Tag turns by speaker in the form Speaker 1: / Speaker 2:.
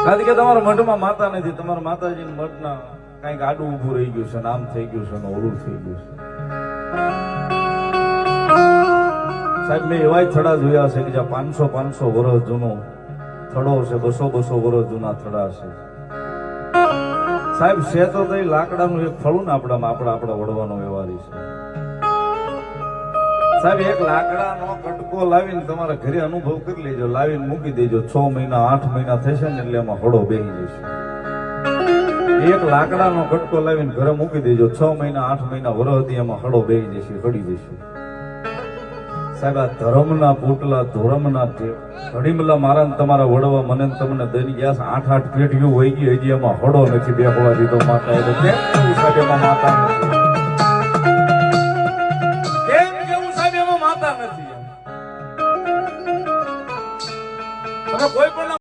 Speaker 1: કારણ કે તમારા મઠમાં માતા નથી, તમારા માતાજી મઠના કઈક આડું ઉભું રહી ગયું છે, નામ થઈ ગયું છે, ઓલું થઈ ગયું છે. સાહેબ મેં એવા થડા જોયા છે કે જ્યાં 500 વર્ષ જૂનો થડો છે, 200 વર્ષ જૂના થડા છે. સાહેબ છે તો લાકડાનું એક ફળું ને આપણા વડવાનો વ્યવહારી છે. સાહેબ એક લાકડાનો કટકો લાવીને તમારા ઘરે અનુભવ કરી લેજો, લાવીને મૂકી દેજો, 6 મહિના 8 મહિના થશે ને એટલે એમાં હળો બેહી જશે. એક લાકડાનો કટકો લાવીને ઘરે મૂકી દેજો, 6 મહિના 8 મહિના વરસથી એમાં હળો બેહી જશે, હળી જશે. સાહેબ આ ધર્મના પોટલા, ધોરમના ઘડીમલા મારા તમારા વડવા મને તમને દઈ ગયા 8 પેઢીઓ વહી ગઈ, હજી એમાં હળો નથી બેહવા દીધો માતા. એટલે કેમ સાહેબ એમાં માતા નથી?